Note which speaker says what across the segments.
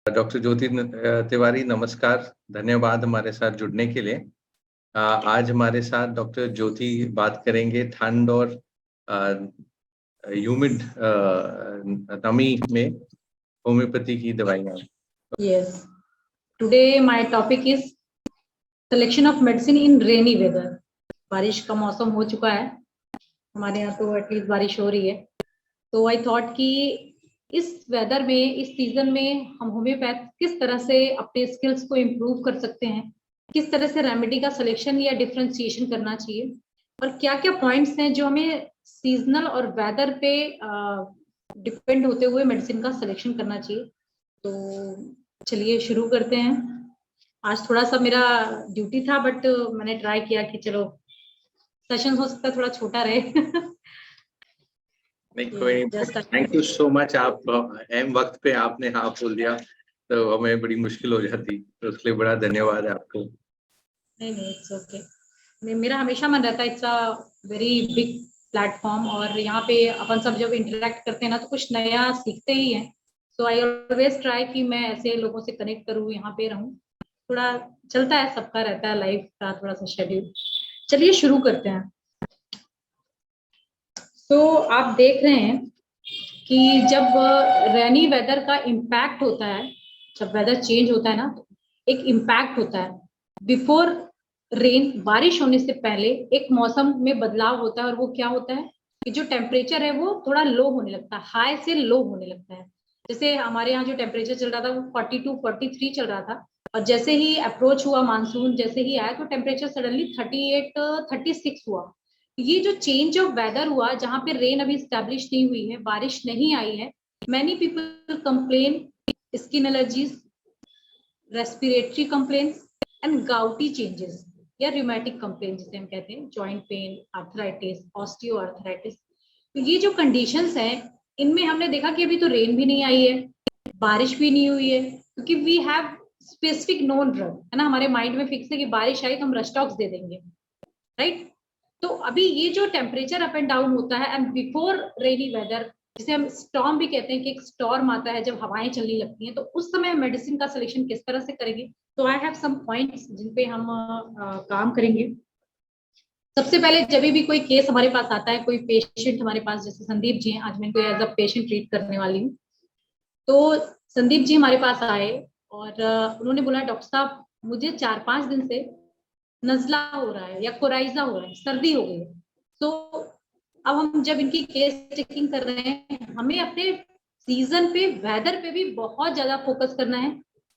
Speaker 1: Doctor ज्योति तिवारी नमस्कार, धन्यवाद हमारे साथ जुड़ने के लिए। आज हमारे साथ डॉक्टर ज्योति बात करेंगे ठंड और ह्यूमिड नमी में होम्योपैथी की दवाइयाँ।
Speaker 2: Yes. Today my topic is selection of medicine in rainy weather. बारिश का मौसम हो चुका है हमारे यहाँ, तो एटलीस्ट बारिश हो रही है। तो आई थॉट कि इस वेदर में, इस सीजन में हम होम्योपैथ किस तरह से अपने स्किल्स को इम्प्रूव कर सकते हैं, किस तरह से रेमेडी का सिलेक्शन या डिफ्रेंसिएशन करना चाहिए, और क्या क्या पॉइंट्स हैं जो हमें सीजनल और वेदर पे डिपेंड होते हुए मेडिसिन का सिलेक्शन करना चाहिए। तो चलिए शुरू करते हैं। आज थोड़ा सा मेरा ड्यूटी था, बट मैंने ट्राई किया कि चलो सेशन हो सकता है थोड़ा छोटा रहे।
Speaker 1: नहीं, कोई थैंक यू सो मच। आप एम वक्त पे आपने हाँ बोल दिया तो हमें बड़ी मुश्किल हो जाती, तो उसके लिए बड़ा धन्यवाद है आपको।
Speaker 2: नहीं इट्स ओके। मेरा हमेशा मन रहता है, it's a very big platform, और यहाँ पे अपन सब जब इंटरेक्ट करते हैं ना तो कुछ नया सीखते ही हैं। सो आई ऑलवेज ट्राई कि मैं ऐसे लोगों से कनेक्ट करूँ, यहाँ पे रहूँ। थोड़ा चलता है, सबका रहता है लाइफ का थोड़ा सा शेड्यूल। चलिए शुरू करते हैं। तो आप देख रहे हैं कि जब रेनी वेदर का इम्पैक्ट होता है, जब वेदर चेंज होता है ना, तो एक इम्पैक्ट होता है। बिफोर रेन, बारिश होने से पहले एक मौसम में बदलाव होता है, और वो क्या होता है कि जो टेम्परेचर है वो थोड़ा लो होने लगता है, हाई से लो होने लगता है। जैसे हमारे यहाँ जो टेम्परेचर चल रहा था वो 42 43 चल रहा था, और जैसे ही अप्रोच हुआ मानसून, जैसे ही आया तो टेम्परेचर सडनली 38 36 हुआ। ये जो चेंज ऑफ वेदर हुआ, जहाँ पे रेन अभी स्टैब्लिश नहीं हुई है, बारिश नहीं आई है, many people complain skin allergies, respiratory complains and gouty changes या रिमेटिक कंप्लेन जिसे हम कहते हैं, joint pain, arthritis, osteo arthritis. तो ये जो कंडीशंस हैं, इनमें हमने देखा कि अभी तो रेन भी नहीं आई है, बारिश भी नहीं हुई है, क्योंकि we have specific known drug, है ना। हमारे माइंड में फिक्स है कि बारिश आई तो हम रस्टॉक्स दे देंगे, राइट। तो अभी ये जो टेम्परेचर अप एंड डाउन होता है, एंड बिफोर रेनी वेदर, जिसे हम स्टॉर्म भी कहते हैं कि एक स्टॉर्म आता है जब हवाएं चलने लगती हैं, तो उस समय मेडिसिन का सिलेक्शन किस तरह से करेंगे। तो आई हैव सम पॉइंट्स जिन पे हम काम करेंगे। सबसे पहले जब भी कोई केस हमारे पास आता है, कोई पेशेंट हमारे पास, जैसे संदीप जी हैं, आज मैं इनको एज अ पेशेंट ट्रीट करने वाली हूँ। तो संदीप जी हमारे पास आए और उन्होंने बोला, डॉक्टर साहब मुझे 4-5 दिन से नजला हो रहा है या कोराइजा हो रहा है, सर्दी हो गई है। तो अब हम जब इनकी केस चेकिंग कर रहे हैं, हमें अपने सीजन पे, वेदर पे भी बहुत ज्यादा फोकस करना है।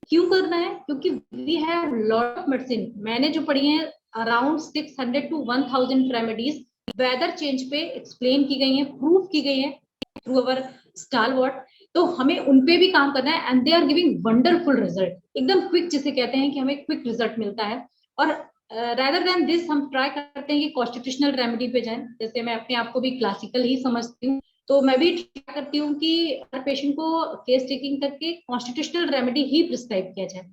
Speaker 2: क्यों करना है? क्योंकि we have lot of medicine, मैंने जो पढ़ी है around 600 to 1000 remedies weather change पे एक्सप्लेन की गई है, प्रूव की गई है थ्रू अवर स्टालवर्ट। तो हमें उनपे भी काम करना है, and they are giving wonderful result, एकदम क्विक, जिसे कहते हैं कि हमें क्विक रिजल्ट मिलता है। और रादर देन दिस हम ट्राई करते हैं कि कॉन्स्टिट्यूशनल रेमेडी पे जाएं। जैसे मैं अपने आप को भी क्लासिकल ही समझती हूँ, तो मैं भी ट्राई करती हूँ कि हर पेशेंट को केस टेकिंग करके कॉन्स्टिट्यूशनल रेमेडी ही प्रिस्क्राइब किया जाए।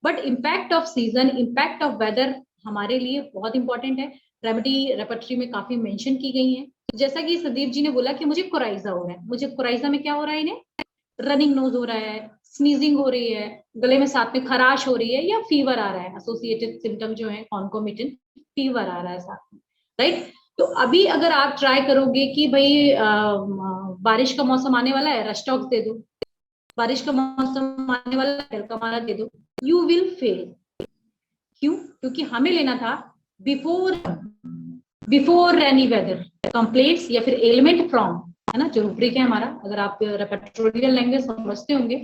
Speaker 2: But impact of season, impact of weather हमारे लिए बहुत इंपॉर्टेंट है। रेमेडी रेपर्टरी में काफी मेंशन की गई है। जैसा कि संदीप जी ने बोला कि मुझे कोराइजा हो रहा है, मुझे कोराइजा में क्या हो रहा है, इन्हें रनिंग नोज हो रहा है, स्नीजिंग हो रही है, गले में साथ में खराश हो रही है, या फीवर आ रहा है, एसोसिएटेड सिम्टम जो है कॉन्कोमिटेंट फीवर आ रहा है साथ में, राइट। तो अभी अगर आप ट्राई करोगे कि भाई बारिश का मौसम आने वाला है, रस्टॉक्स दे दो, बारिश का मौसम आने वाला है, कमारा दे दो, यू विल फेल। क्यों? क्योंकि हमें लेना था before before rainy weather complaints या फिर एलिमेंट फ्रॉम, है ना, जो रूब्रिक है हमारा। अगर आप रेपर्टोरियल लैंग्वेज समझते होंगे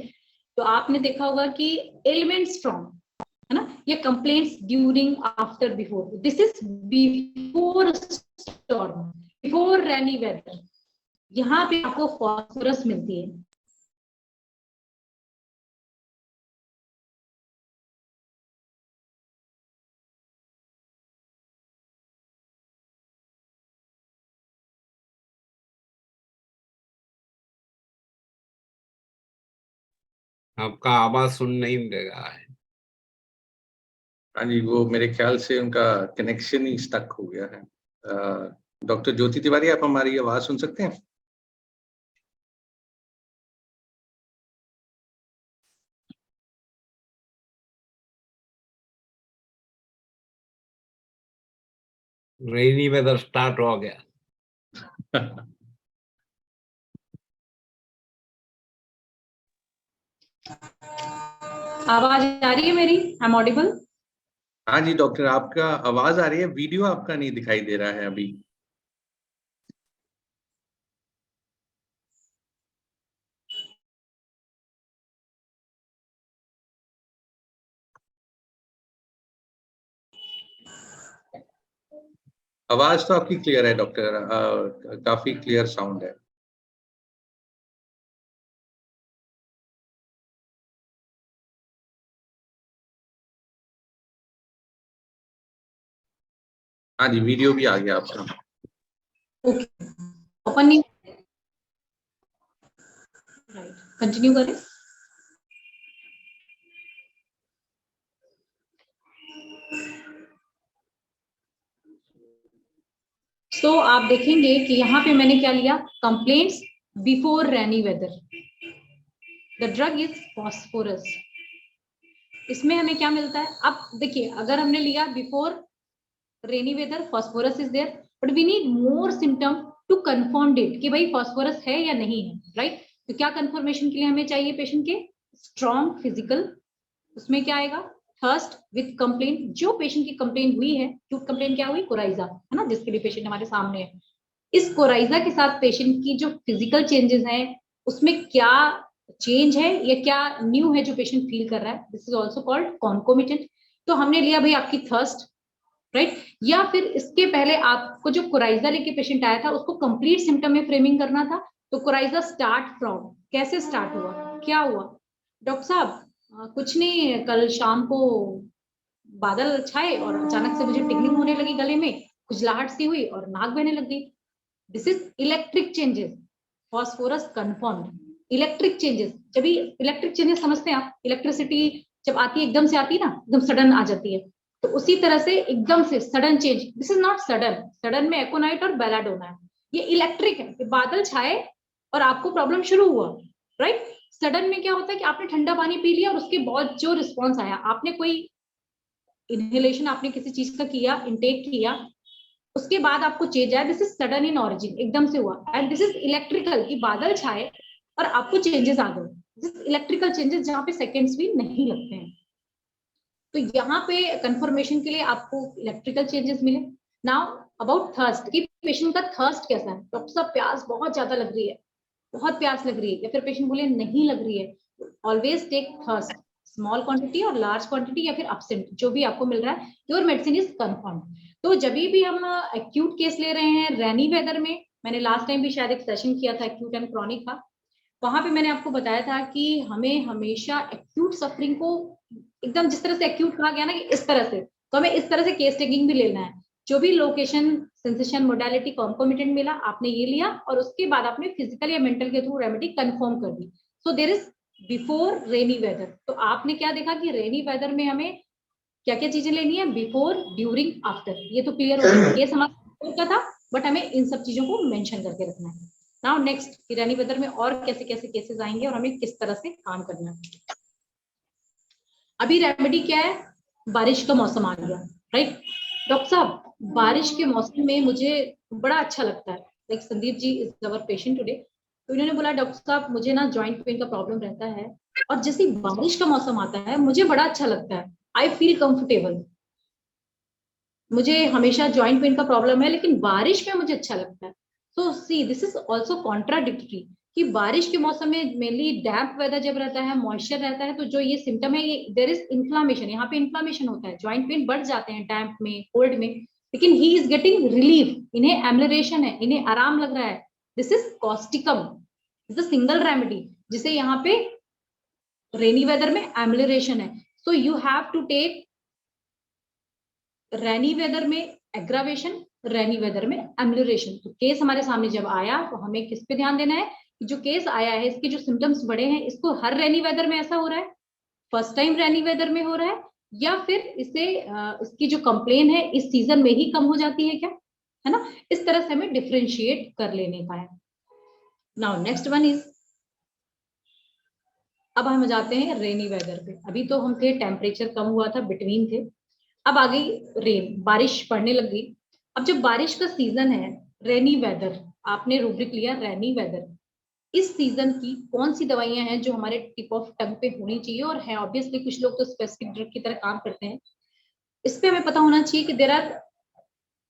Speaker 2: तो आपने देखा होगा कि एलिमेंट्स फ्रॉम, है ना, ये complaints during, after, before, this is before storm, before rainy weather. यहाँ पे आपको फॉस्फोरस मिलती है।
Speaker 3: आपका आवाज सुन नहीं दे रहा है।
Speaker 1: हाँ जी, वो मेरे ख्याल से उनका कनेक्शन ही स्टक हो गया है। डॉक्टर ज्योति तिवारी, आप हमारी आवाज सुन सकते हैं?
Speaker 3: रेनी वेदर स्टार्ट हो गया।
Speaker 2: आवाज आ रही है मेरी? I am audible?
Speaker 1: हाँ जी डॉक्टर, आपका आवाज आ रही है, वीडियो आपका नहीं दिखाई दे रहा है अभी। आवाज तो आपकी क्लियर है डॉक्टर, काफी क्लियर साउंड है। हाँ जी, वीडियो भी आ गया आपका।
Speaker 2: ओके, ओपन नहीं, राइट, कंटिन्यू करें। तो आप देखेंगे कि यहाँ पे मैंने क्या लिया, complaints before rainy weather, the drug is phosphorus. इसमें हमें क्या मिलता है? अब देखिए, अगर हमने लिया before rainy weather phosphorus is there, but we need more symptom to confirm it कि भाई फॉस्फोरस है या नहीं है, राइट? तो क्या कंफर्मेशन के लिए हमें चाहिए पेशेंट के? Strong physical. उसमें क्या आएगा? थर्स्ट विद कंप्लेंट, जो पेशेंट की कंप्लेंट हुई है, एक्यूट कंप्लेंट क्या हुई? कोराइजा, है ना, जिसके लिए पेशेंट हमारे सामने है। इस कोराइजा के साथ पेशेंट की जो फिजिकल चेंजेस हैं, उसमें क्या चेंज है या क्या न्यू है जो पेशेंट फील कर रहा है, this is also called concomitant. तो हमने लिया भाई आपकी थर्स्ट, राइट? या फिर इसके पहले आपको जो कोराइजा लेके पेशेंट आया था उसको कंप्लीट सिम्टम में फ्रेमिंग करना था, तो कोराइजा स्टार्ट फ्रॉम, कैसे स्टार्ट हुआ, क्या हुआ? डॉक्टर साहब कुछ नहीं, कल शाम को बादल छाए और अचानक से मुझे टिकलिंग होने लगी गले में, खुजलाहट सी हुई और नाक बहने लग गई। This is electric changes, phosphorus confirmed. Electric changes, जब भी इलेक्ट्रिक चेंजेस समझते हैं आप, इलेक्ट्रिसिटी जब आती है एकदम से आती है ना, एकदम सडन आ जाती है, तो उसी तरह से एकदम से sudden change, this is not sudden. Sudden में एकोनाइट और बेलाडोना है, ये इलेक्ट्रिक है कि बादल छाए और आपको प्रॉब्लम शुरू हुआ, राइट? सडन में क्या होता है कि आपने ठंडा पानी पी लिया और उसके बाद जो रिस्पॉन्स आया, आपने कोई इनहेलेशन आपने किसी चीज का किया, इनटेक किया, उसके बाद आपको चेंज आया, this is sudden in origin, एकदम से हुआ। एंड दिस इज इलेक्ट्रिकल कि बादल छाए और आपको चेंजेस आ गए, दिस इलेक्ट्रिकल चेंजेस जहां पे सेकंड्स भी नहीं लगते हैं। तो यहाँ पे कंफर्मेशन के लिए आपको इलेक्ट्रिकल चेंजेस मिले। नाउ अबाउट थर्स्ट, कि पेशेंट का थर्स्ट कैसा है? डॉक्टर साहब प्यास बहुत ज्यादा लग रही है, बहुत प्यास लग रही है, या फिर पेशेंट बोले नहीं लग रही है, always take thirst, small quantity और लार्ज क्वांटिटी या फिर एब्सेंट, जो भी आपको मिल रहा है, योर मेडिसिन इज कंफर्म। तो जब भी हम एक्यूट केस ले रहे हैं रेनी वेदर में, मैंने लास्ट टाइम भी शायद एक सेशन किया था एक्यूट एंड क्रॉनिक का, वहां पे मैंने आपको बताया था कि हमें हमेशा एक्यूट सफरिंग को एकदम जिस तरह से एक्यूट कहा गया ना कि इस तरह से, तो हमें इस तरह से केस टेकिंग भी लेना है। जो भी लोकेशन, सेंसेशन, मोडालिटी, कॉन्कोमिटेंट मिला, आपने ये लिया और उसके बाद आपने फिजिकल या मेंटल के थ्रू रेमेडी कंफर्म कर दी। So there is before rainy weather. तो आपने क्या देखा कि रेनी वेदर में हमें क्या क्या चीजें लेनी है? बिफोर, ड्यूरिंग, आफ्टर, ये तो क्लियर हो गया, केस हमारा का था, बट हमें इन सब चीजों को मेंशन करके रखना है। नाउ नेक्स्ट, रेनी वेदर में और कैसे कैसे केसेस आएंगे और हमें किस तरह से काम करना है। अभी रेमेडी क्या है? बारिश का मौसम आ गया, राइट? डॉक्टर साहब बारिश के मौसम में मुझे बड़ा अच्छा लगता है, like Sandeep ji is our patient today, तो इन्होंने बोला डॉक्टर साहब मुझे ना जॉइंट पेन का प्रॉब्लम रहता है, और जैसे बारिश का मौसम आता है मुझे बड़ा अच्छा लगता है, आई फील कंफर्टेबल। मुझे हमेशा जॉइंट पेन का प्रॉब्लम है लेकिन बारिश में मुझे अच्छा लगता है। So see this is also contradictory कि बारिश के मौसम में मेनली डैम्प वेदर जब रहता है, मॉइस्चर रहता है, तो जो ये सिम्टम है, ये देयर इज इन्फ्लामेशन, यहाँ पे इन्फ्लामेशन होता है, जॉइंट पेन बढ़ जाते हैं डैम्प में, कोल्ड में, लेकिन ही इज गेटिंग रिलीफ, इन्हें एमलरेशन है, इन्हें आराम लग रहा है। This is causticum, is a single remedy जिसे यहाँ पे रेनी वेदर में एमलरेशन है। So you have to take rainy weather में एग्रावेशन, रेनी वेदर में एम्बुलेशन। तो केस हमारे सामने जब आया तो हमें किस पे ध्यान देना है कि जो केस आया है इसके जो सिम्टम्स बड़े हैं, इसको हर रेनी वेदर में ऐसा हो रहा है, फर्स्ट टाइम रेनी वेदर में हो रहा है, या फिर इसे इसकी जो कंप्लेन है इस सीजन में ही कम हो जाती है क्या, है ना? इस तरह से हमें डिफ्रेंशिएट कर लेने का है। नाउ नेक्स्ट वन इज, अब हम जाते हैं रेनी वेदर पे। अभी तो हम थे टेम्परेचर कम हुआ था, बिटवीन थे, अब आ गई रेन, बारिश पड़ने लग गई। अब जब बारिश का सीजन है, रेनी वेदर, आपने रूब्रिक लिया रेनी वेदर, इस सीजन की कौन सी दवाइयां हैं जो हमारे टिप ऑफ टंग पे होनी चाहिए, और है ऑब्वियसली कुछ लोग तो स्पेसिफिक ड्रग की तरह काम करते हैं, इस पे हमें पता होना चाहिए कि देयर आर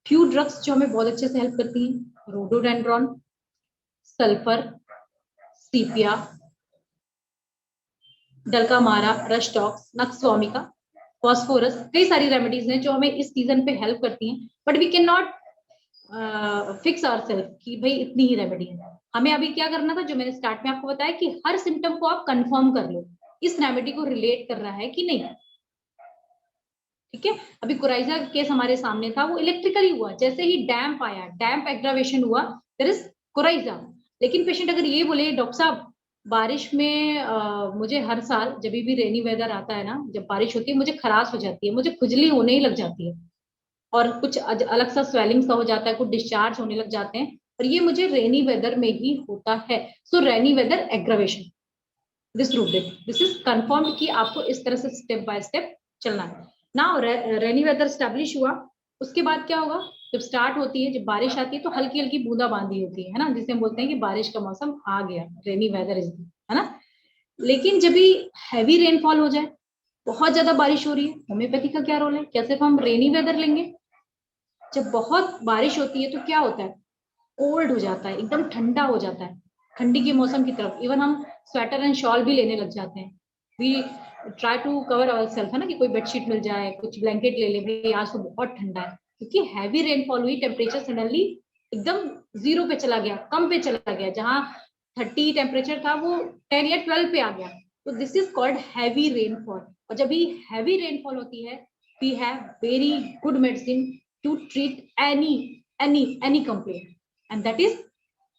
Speaker 2: फ्यू ड्रग्स जो हमें बहुत अच्छे से हेल्प करती हैं। रोडोडेंड्रॉन, सल्फर, सीपिया, डल्कामारा, रस्टॉक्स, नक्सवामिका, फॉस्फोरस, कई सारी रेमेडीज हैं जो हमें इस सीजन पे हेल्प करती हैं, but we can not fix ourself कि भाई इतनी ही रेमेडी है। हमें अभी क्या करना था, जो मैंने स्टार्ट में आपको बताया कि हर सिम्टम को आप कंफर्म कर लो, इस रेमेडी को रिलेट कर रहा है कि नहीं। ठीक है, अभी कोराइजा केस हमारे सामने था, वो इलेक्ट्रिकली हुआ, जैसे ही डैम्प आया, डैम्प एग्रावेशन हुआ, देयर इज कोराइजा। लेकिन पेशेंट अगर ये बोले डॉक्टर साहब बारिश में मुझे हर साल जब भी रेनी वेदर आता है ना, जब बारिश होती है मुझे खराश हो जाती है, मुझे खुजली होने ही लग जाती है, और कुछ अलग सा स्वेलिंग सा हो जाता है, कुछ डिस्चार्ज होने लग जाते हैं, और ये मुझे रेनी वेदर में ही होता है। So rainy weather aggravation, this rubric, this is confirm कि आपको इस तरह से स्टेप बाय स्टेप चलना है। नाउ रेनी वेदर स्टैब्लिश हुआ, उसके बाद क्या होगा, जब स्टार्ट होती है, जब बारिश आती है तो हल्की हल्की बूंदाबांदी होती है ना, जिसे हम बोलते हैं कि बारिश का मौसम आ गया, रेनी वेदर इज, है ना। लेकिन जब भी हैवी रेनफॉल हो जाए, बहुत ज्यादा बारिश हो रही है, होम्योपैथी का क्या रोल है, क्या सिर्फ हम रेनी वेदर लेंगे? जब बहुत बारिश होती है तो क्या होता है, कोल्ड हो जाता है, एकदम ठंडा हो जाता है, ठंडी के मौसम की तरफ इवन हम स्वेटर एंड शॉल भी लेने लग जाते हैं। We try to cover our self, है ना, कि कोई बेडशीट मिल जाए, कुछ ब्लैंकेट ले ले, भाई आज तो बहुत ठंडा है, क्योंकि हैवी रेनफॉल हुई, टेम्परेचर सडनली एकदम जीरो पे चला गया, कम पे चला गया, जहां 30 टेम्परेचर था वो 10 या 12 पे आ गया। तो this is called heavy rainfall. और जब भी हैवी रेनफॉल होती है, we have very good medicine to treat any complaint, and that is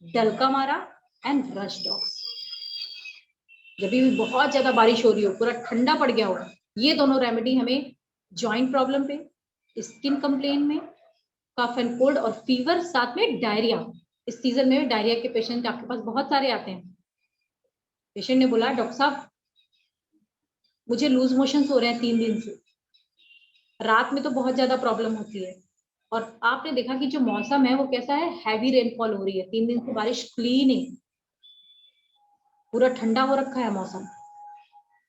Speaker 2: Dulcamara and Rushdox। जब भी बहुत ज्यादा बारिश हो रही हो, पूरा ठंडा पड़ गया हो, ये दोनों रेमेडी हमें जॉइंट प्रॉब्लम पे, स्किन कंप्लेन में, कफ एंड कोल्ड और फीवर, साथ में डायरिया। इस सीजन में डायरिया के पेशेंट आपके पास बहुत सारे आते हैं। पेशेंट ने बोला डॉक्टर साहब मुझे लूज मोशंस हो रहे हैं 3 दिन से, रात में तो बहुत ज्यादा प्रॉब्लम होती है, और आपने देखा कि जो मौसम है वो कैसा है, हैवी रेनफॉल हो रही है, 3 दिन से बारिश खुली ही नहीं, पूरा ठंडा हो रखा है मौसम।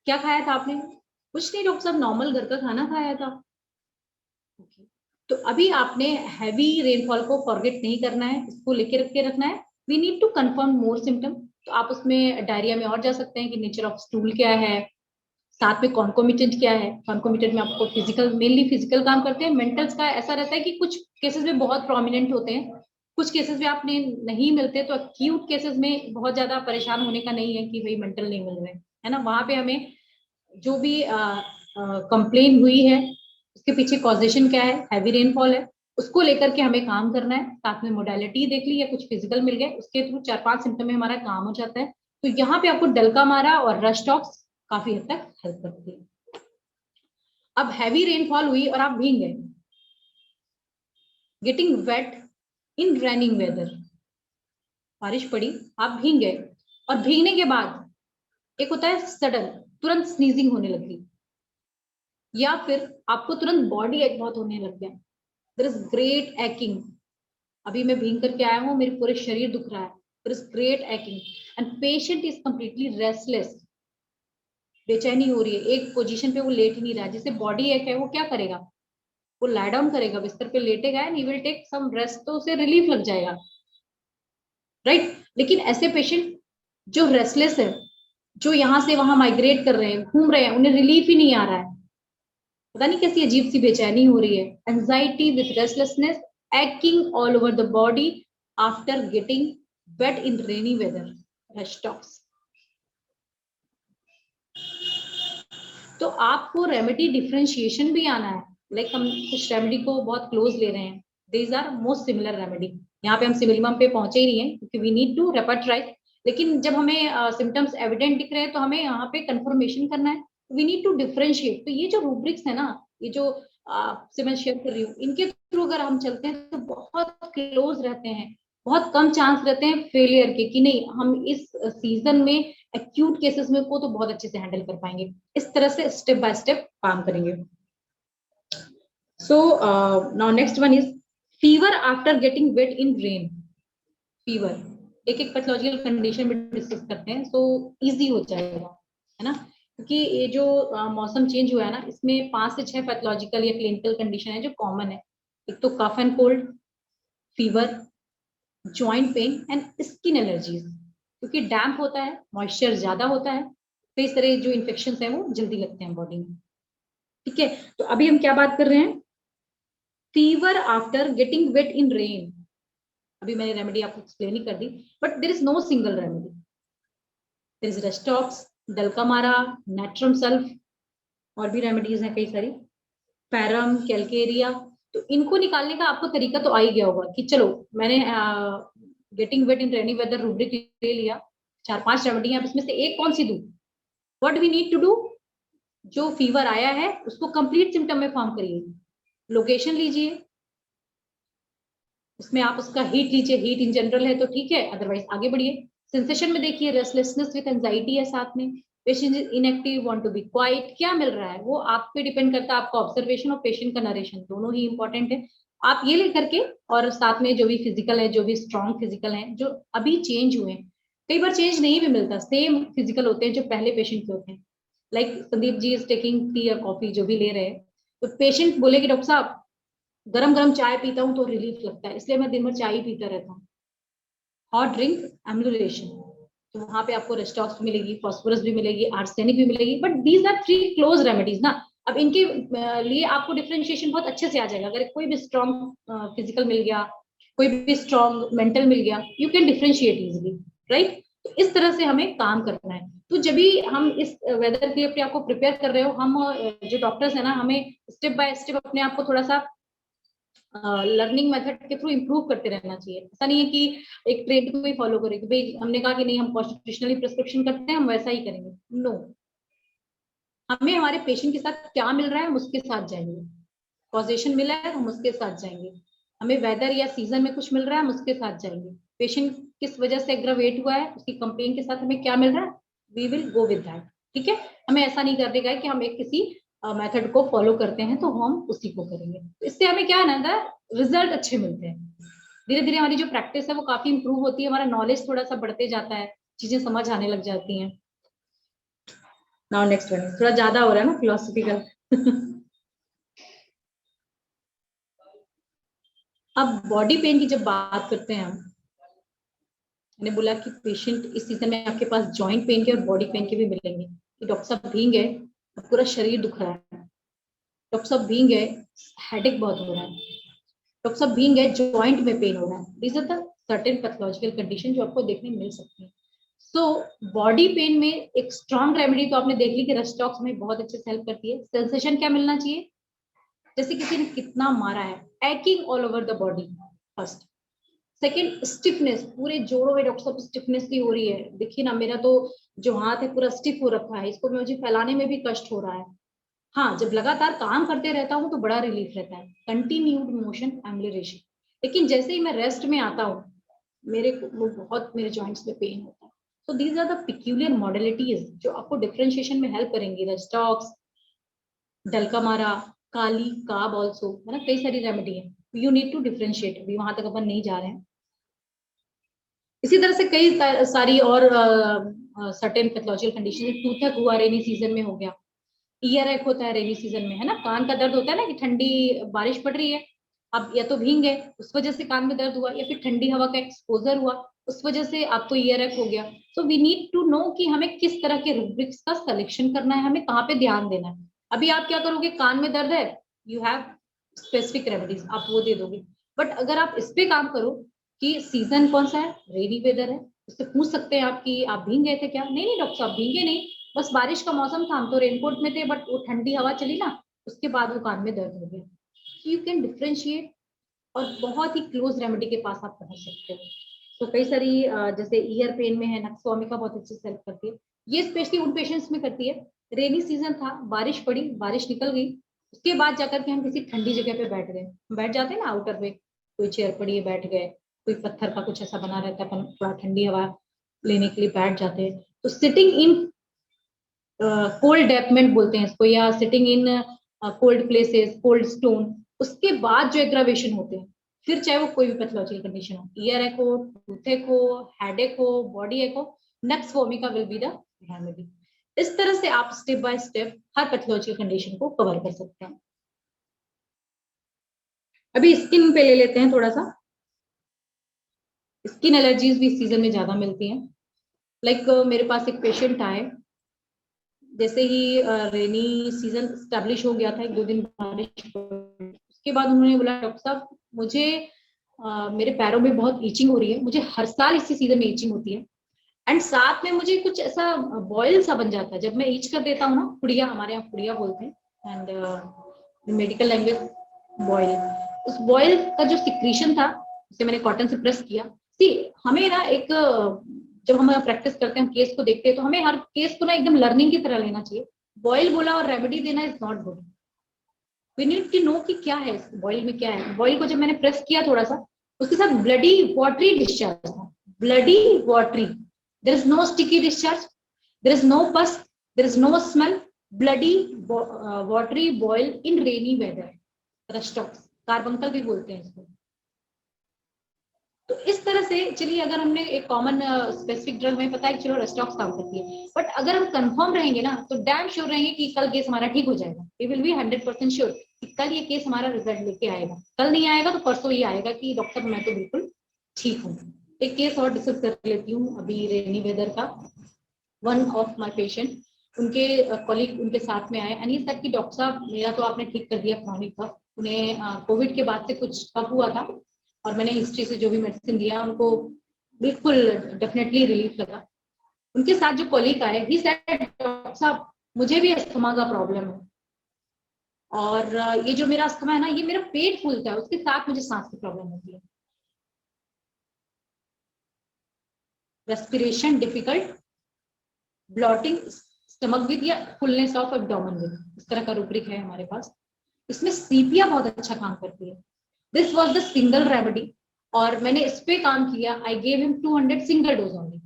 Speaker 2: क्या खाया था आपने? कुछ नहीं डॉक्टर साहब, नॉर्मल घर का खाना खाया था। तो अभी आपने हैवी रेनफॉल को फॉरगेट नहीं करना है, इसको लेके रख के रखना है। We need to confirm more symptom. तो आप उसमें डायरिया में और जा सकते हैं कि नेचर ऑफ स्टूल क्या है, साथ में कॉन्कोमिटेंट क्या है। कॉन्कोमिटेंट में आपको फिजिकल, मेनली फिजिकल काम करते हैं। मेंटल्स का ऐसा रहता है कि कुछ केसेस में बहुत प्रोमिनेंट होते हैं, कुछ केसेस में आपने नहीं मिलते, तो एक्यूट केसेस में बहुत ज्यादा परेशान होने का नहीं है कि भाई मेंटल नहीं मिल रहे, है ना। वहां पे हमें जो भी कंप्लेन हुई है उसके पीछे कॉजेशन क्या है, हैवी रेनफॉल है, उसको लेकर के हमें काम करना है। साथ में मोडालिटी देख ली या कुछ फिजिकल मिल गए, उसके थ्रू 4-5 सिम्टम में हमारा काम हो जाता है। तो यहाँ पे आपको डल्कामारा और रस्टॉक्स काफी हद तक हेल्प करती है। अब हैवी रेनफॉल हुई और आप भीग गए, गेटिंग वेट इन रेनिंग वेदर, बारिश पड़ी, आप भीग गए, और भीगने के बाद एक होता है सडन, तुरंत स्नीजिंग होने लगी, या फिर आपको तुरंत बॉडी एक बहुत होने लग गया, देयर इज ग्रेट एक्टिंग, अभी मैं भीग करके आया हूँ, मेरे पूरे शरीर दुख रहा है, there is great acting, and patient is completely restless, बेचैनी हो रही है, एक पोजीशन पे वो लेट ही नहीं रहा। जिसे बॉडी एक है वो क्या करेगा, वो लाई डाउन करेगा, बिस्तर पे लेटेगा and he will take some rest, तो उसे रिलीफ लग जाएगा, राइट। लेकिन ऐसे पेशेंट जो रेस्टलेस है, जो यहाँ से वहां माइग्रेट कर रहे हैं, घूम रहे हैं, उन्हें रिलीफ ही नहीं आ रहा है, पता नहीं कैसी अजीब सी बेचैनी हो रही है, anxiety with restlessness, aching all over the body after getting wet in rainy weather, rhus tox. तो आपको रेमेडी डिफरेंशिएशन भी आना है, लाइक हम कुछ रेमेडी को बहुत क्लोज ले रहे हैं, these are most similar remedy. यहाँ पे हम सिमिलम पे पहुंचे ही नहीं है क्योंकि वी नीड टू रेपर्ट्राइज, लेकिन जब हमें सिम्टम्स एविडेंट दिख रहे हैं तो हमें यहाँ पे कंफर्मेशन करना है, वी नीड टू डिफरेंशिएट। तो ये जो रूब्रिक्स है ना, ये जो से मैं शेयर कर रही हूँ, इनके थ्रू अगर हम चलते हैं तो बहुत क्लोज रहते हैं, बहुत कम चांस रहते हैं फेलियर के, कि नहीं हम इस सीजन में एक्यूट केसेस में को तो बहुत अच्छे से हैंडल कर पाएंगे। इस तरह से स्टेप बाय स्टेप काम करेंगे। So now next one is fever after getting wet in rain, fever एक एक पैथोलॉजिकल कंडीशन में डिस्कस करते हैं, सो इजी हो जाएगा, है ना, क्योंकि ये जो मौसम चेंज हुआ है ना, इसमें 5 से 6 पैथोलॉजिकल या क्लिनिकल कंडीशन है जो कॉमन है। एक तो cough and cold, fever, joint pain and skin allergies, क्योंकि डैम्प होता है, मॉइस्चर ज्यादा होता है, तो इस तरह जो इन्फेक्शन है वो जल्दी लगते हैं बॉडी में। ठीक है, तो अभी हम क्या बात कर रहे हैं, fever after getting wet in rain. अभी मैंने रेमेडी आपको एक्सप्लेन ही कर दी, but there is no single remedy. There is rhus tox, dulcamara, natrum sulph, और भी रेमेडीज हैं कई सारी, पैरम, कैलकेरिया। तो इनको निकालने का आपको तरीका तो आ ही गया होगा कि चलो मैंने गेटिंग वेट इन रेनी वेदर रूब्रिक ले लिया, 4-5 रेमेडी है, अब इसमें से एक कौन सी दूं? What we need to do, जो फीवर आया है उसको कंप्लीट सिम्टम में फॉर्म करिए, लोकेशन लीजिए, उसमें आप उसका हीट लीजिए, हीट इन जनरल है तो ठीक है, अदरवाइज आगे बढ़िए। सेंसेशन में देखिए, रेस्टलेसनेस विद एंजाइटी है साथ में, patient is inactive, want to be quiet, क्या मिल रहा है वो आप पे डिपेंड करता है, आपका ऑब्जर्वेशन और पेशेंट का नरेशन दोनों ही इंपॉर्टेंट है। आप ये लेकर के, और साथ में जो भी फिजिकल है, जो भी स्ट्रॉन्ग फिजिकल है जो अभी चेंज हुए हैं, कई बार चेंज नहीं भी मिलता, सेम फिजिकल होते हैं जो पहले पेशेंट के होते हैं, like Sandeep ji is taking tea और कॉफी जो भी ले रहे हैं, तो पेशेंट बोले कि डॉक्टर साहब गरम गरम चाय पीता हूँ तो रिलीफ लगता है, इसलिए मैं दिन भर चाय ही पीता रहता हूँ। हॉट ड्रिंक, एम्बुलेशन, तो वहां पे आपको रेस्टॉक्स भी मिलेगी, फॉस्फोरस भी मिलेगी, आर्सेनिक भी मिलेगी, but these are 3 close remedies ना। अब इनके लिए आपको डिफरेंशिएशन बहुत अच्छे से आ जाएगा, अगर कोई भी स्ट्रॉन्ग फिजिकल मिल गया, कोई भी स्ट्रॉन्ग मेंटल मिल गया, you can differentiate easily, right. तो इस तरह से हमें काम करना है। तो जब भी हम इस वेदर के लिए अपने आप को प्रिपेयर कर रहे हो, हम जो डॉक्टर्स है ना, हमें स्टेप बाय स्टेप अपने आप को थोड़ा सा लर्निंग मेथड के थ्रू इंप्रूव करते रहना चाहिए। ऐसा नहीं है कि एक ट्रेंड को ही फॉलो करें कि भाई हमने कहा कि नहीं हम कॉन्स्टिट्यूशनली प्रिस्क्रिप्शन करते हैं, हम वैसा ही करेंगे, नो। हमें हमारे पेशेंट के साथ क्या मिल रहा है हम उसके साथ जाएंगे, कॉजेशन मिला है हम उसके साथ जाएंगे, हमें वेदर या सीजन में कुछ मिल रहा है हम उसके साथ जाएंगे, पेशेंट किस वजह से एग्रावेट हुआ है उसकी कंप्लेन के साथ हमें क्या मिल रहा है, we will go with that. ठीक है, हमें ऐसा नहीं कर देगा कि हम एक किसी मेथड को फॉलो करते हैं तो हम उसी को करेंगे। तो इससे हमें क्या है ना, रिजल्ट अच्छे मिलते हैं, धीरे धीरे हमारी जो प्रैक्टिस है वो काफी इंप्रूव होती है, हमारा नॉलेज थोड़ा सा बढ़ते जाता है, चीजें समझ आने लग जाती हैं। नाउ नेक्स्ट वन, थोड़ा ज्यादा हो रहा है ना फिलोसफिकल। अब बॉडी पेन की जब बात करते हैं हम, मैंने बोला कि पेशेंट इस सीजन में आपके पास जॉइंट पेन के और बॉडी पेन के भी मिलेंगे कि डॉक्टर साहब भींग है, पूरा शरीर दुख रहा है, डॉक्टर साहब भींग है, हेडेक बहुत हो रहा है, डॉक्टर साहब भींग है, जॉइंट में पेन हो रहा है, these are the certain pathological condition जो आपको देखने मिल सकती है। सो बॉडी पेन में एक स्ट्रॉन्ग रेमेडी तो आपने देख ली कि रेस्टॉक्स में बहुत अच्छे से हेल्प करती है। सेंसेशन क्या मिलना चाहिए, जैसे किसी ने कितना मारा है, aching all over the body first. Second, stiffness, पूरे जोड़ों में डॉक्टर साहब स्टिफनेस की हो रही है, देखिए ना मेरा तो जो हाथ है पूरा स्टिफ हो रखा है, इसको मुझे फैलाने में भी कष्ट हो रहा है। हाँ, जब लगातार काम करते रहता हूँ तो बड़ा रिलीफ रहता है, कंटिन्यूड मोशन एम्बुलेशन। लेकिन जैसे ही मैं रेस्ट में आता हूँ मेरे को बहुत मेरे जॉइंट्स में पेन होता है। So these are the peculiar modalities जो आपको डिफरेंशिएशन में हेल्प करेंगी, रेस्टॉक्स, डल्कामारा, काली, काब ऑल्सो, है ना, कई सारी रेमेडी है, यू नीड टू डिफरेंशिएट, अभी वहां तक अपन नहीं जा रहे हैं। इसी तरह से कई सारी और सर्टेन पैथोलॉजिकल कंडीशन, टूथक हुआ रेनी सीजन में हो गया, ईयर एक होता है रेनी सीजन में, है ना, कान का दर्द होता है ना कि ठंडी बारिश पड़ रही है, अब या तो भींग गए उस वजह से कान में दर्द हुआ, या फिर ठंडी हवा का एक्सपोजर हुआ उस वजह से आपको ईयर एक हो गया। So we need to know कि हमें किस तरह के रुब्रिक्स का सिलेक्शन करना है, हमें कहाँ पे ध्यान देना है। अभी आप क्या करोगे, कान में दर्द है, यू हैव स्पेसिफिक रेमेडीज, आप वो दे दोगे। बट अगर आप इस पे काम करो कि सीजन कौन सा है, रेनी वेदर है, उससे पूछ सकते हैं आप कि आप भींग गए थे क्या, नहीं नहीं डॉक्टर साहब भींगे नहीं, बस बारिश का मौसम था, हम तो रेनकोट में थे, बट वो ठंडी हवा चली ना, उसके बाद वो कान में दर्द हो गया। यू कैन डिफरेंशिएट, और बहुत ही क्लोज रेमेडी के पास आप पहुंच सकते हो। तो कई सारी जैसे ईयर पेन में है, नक्सवामिका बहुत अच्छे से हेल्प करती है, ये स्पेशली उन पेशेंट्स में करती है, रेनी सीजन था, बारिश पड़ी, बारिश निकल गई, उसके बाद जाकर के हम किसी ठंडी जगह पे बैठ गए, बैठ जाते हैं ना आउटर में, कोई चेयर पड़ी है बैठ गए, कोई पत्थर का कुछ ऐसा बना रहता है, अपन थोड़ा ठंडी हवा लेने के लिए बैठ जाते हैं। तो सिटिंग इन कोल्ड डेपमेंट बोलते हैं इसको, या sitting in cold places, cold stone, उसके बाद जो एग्रावेशन होते हैं, फिर चाहे वो कोई भी पैथोलॉजिकल कंडीशन हो, ईयर एक हो, टूथ एक हो, हेड एक हो, बॉडी एक हो, next vomica will be the remedy. इस तरह से आप step by step her pathological condition को कवर कर सकते हैं। अभी स्किन पे ले लेते हैं थोड़ा सा। स्किन एलर्जीज भी सीजन में ज्यादा मिलती हैं। लाइक मेरे पास एक पेशेंट आए, जैसे ही रेनी सीजन स्टैब्लिश हो गया था, 1-2 दिन बारिश, उसके बाद उन्होंने बोला डॉक्टर साहब मुझे मेरे पैरों में बहुत ईचिंग हो रही है, मुझे हर साल इसी सीजन में ईचिंग होती है, एंड साथ में मुझे कुछ ऐसा बॉयल सा बन जाता है जब मैं ईच कर देता हूँ ना, पुड़िया, हमारे यहाँ पुड़िया बोलते हैं, एंड मेडिकल लैंग्वेज बॉयल। उस बॉयल का जो सिक्रीशन था उसे मैंने कॉटन से प्रेस किया। सी हमें ना एक, जब हम प्रैक्टिस करते हैं, हम केस को देखते हैं, तो हमें हर केस को ना एकदम लर्निंग की तरह लेना चाहिए। बॉयल बोला और रेमेडी देना is not good. We need to know कि क्या है बॉयल में, क्या है। बॉयल को जब मैंने प्रेस किया थोड़ा सा, उसके साथ ब्लडी वाटरी डिस्चार्ज था, bloody watery. There is no sticky discharge, there is no pus, there is no smell, bloody watery boil in rainy weather, rhus tox, carbuncle भी बोलते हैं इसको। तो इस तरह से चलिए, अगर हमने एक कॉमन स्पेसिफिक ड्रग में पता है कि चलो रस्टॉक्स काम करती है, बट अगर हम कंफर्म रहेंगे ना, तो डैम श्योर रहेंगे कि कल केस हमारा ठीक हो जाएगा। वी विल बी 100% श्योर कि कल ये केस हमारा रिजल्ट लेके आएगा। कल नहीं आएगा तो परसों ये आएगा कि डॉक्टर मैं तो बिल्कुल ठीक हूँ। एक केस और डिस्कस कर लेती हूँ अभी रेनी वेदर का। वन ऑफ माई पेशेंट, उनके कॉलीग उनके साथ में आए, अनिल सर की डॉक्टर साहब मेरा तो आपने ठीक कर दिया क्रॉनिक का, उन्हें कोविड के बाद से कुछ कब हुआ था, और मैंने हिस्ट्री से जो भी मेडिसिन दिया उनको बिल्कुल डेफिनेटली रिलीफ लगा। उनके साथ जो कॉलीग आए, ही सेड डॉक्टर साहब मुझे भी अस्थमा का प्रॉब्लम है, और ये जो मेरा अस्थमा है ना, ये मेरा पेट फूलता है, उसके साथ मुझे सांस की प्रॉब्लम होती है, respiration difficult, blotting, stomach with या फुलनेस ऑफ एब्डोमेन विद, इस तरह का रूब्रिक है हमारे पास। इसमें सीपिया बहुत अच्छा काम करती है। This was the single remedy, और मैंने इस पे काम किया। I gave him 200 single dose only,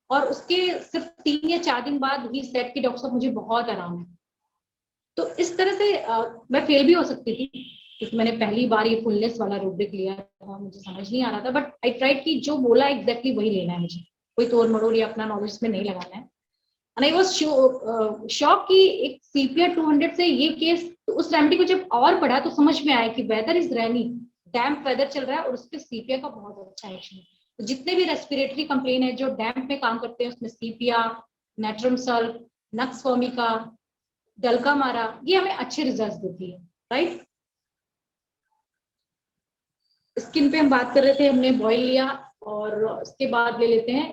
Speaker 2: और उसके सिर्फ 3 या 4 दिन बाद ही सेट की डॉक्टर साहब मुझे बहुत आराम है। तो इस तरह से मैं फेल भी हो सकती थी, क्योंकि मैंने पहली बार ये फुलनेस वाला रूब्रिक लिया था, मुझे समझ नहीं आ रहा था, बट आई ट्राइड कि जो बोला एग्जैक्टली वही लेना है मुझे, कोई तोड़ मड़ोड़ या अपना नॉलेज में नहीं लगाना है। एंड आई वाज शॉक कि एक सीपीआर 200 से ये केस, तो उस रेमेडी को जब और पढ़ा तो समझ में आया कि weather is rainy, damp weather चल रहा है, और उस पर सीपीआर का बहुत अच्छा एक्शन है। तो जितने भी रेस्पिरेटरी कंप्लेन है जो डैम्प में काम करते हैं, उसमें सीपिया, नेट्रम सल्फ, नक्स वोमिका, डलका मारा, ये हमें अच्छे रिजल्ट देती है, राइट। स्किन पे हम बात कर रहे थे, हमने बॉयल लिया, और उसके बाद ले लेते हैं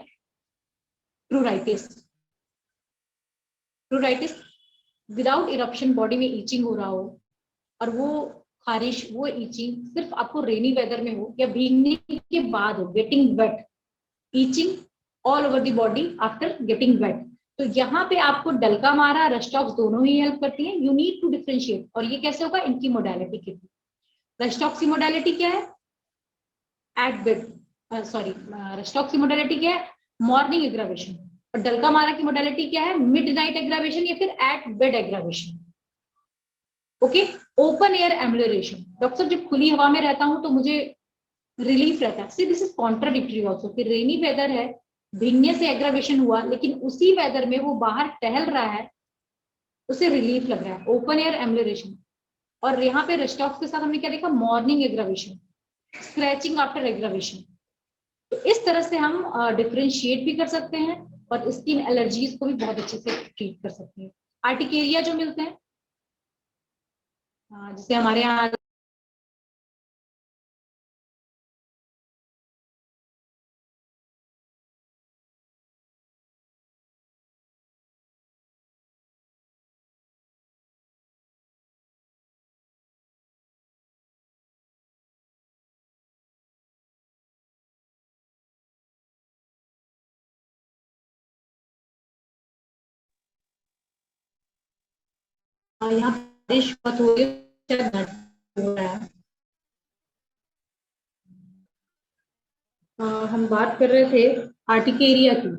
Speaker 2: प्लूराइटिस। प्लूराइटिस विदाउट इरप्शन, बॉडी में ईचिंग हो रहा हो, और वो खारिश, वो ईचिंग सिर्फ आपको रेनी वेदर में हो या भीगने के बाद हो, getting wait, itching all over the body after getting wait, तो यहाँ पे आपको डलका मारा, रस्टॉक्स दोनों ही हेल्प करती हैं। यू नीड टू डिफरेंशिएट, और ये कैसे होगा, इनकी मोडालिटी की। रस्टॉक्स की मोडालिटी क्या है, एट बेड, सॉरी, रस्टॉक्स की मोडालिटी क्या है, मॉर्निंग एग्रावेशन, और डलका मारा की मोडालिटी क्या है, मिड नाइट एग्रावेशन या फिर at bed aggravation. Okay, open air ambulation, doctor साहब जब खुली हवा में रहता हूं तो मुझे रिलीफ रहता है। सी दिस इज कॉन्ट्राडिक्टरी ऑल्सो, कि रेनी वेदर है, भीगने से एग्रावेशन हुआ, लेकिन उसी वेदर में वो बाहर टहल रहा है, उसे रिलीफ लग रहा है, ओपन एयर एम्बुलेशन। और यहाँ पे रस्टॉक्स के साथ हमने क्या देखा, morning aggravation, scratching after aggravation. तो इस तरह से हम डिफरेंशिएट भी कर सकते हैं, और स्किन एलर्जीज को भी बहुत अच्छे से ट्रीट कर सकते हैं। आर्टिकेरिया जो मिलते हैं, जैसे हमारे यहाँ यहाँ बारिश बहुत हो रही है। हम बात कर रहे थे आर्टिकेरिया की।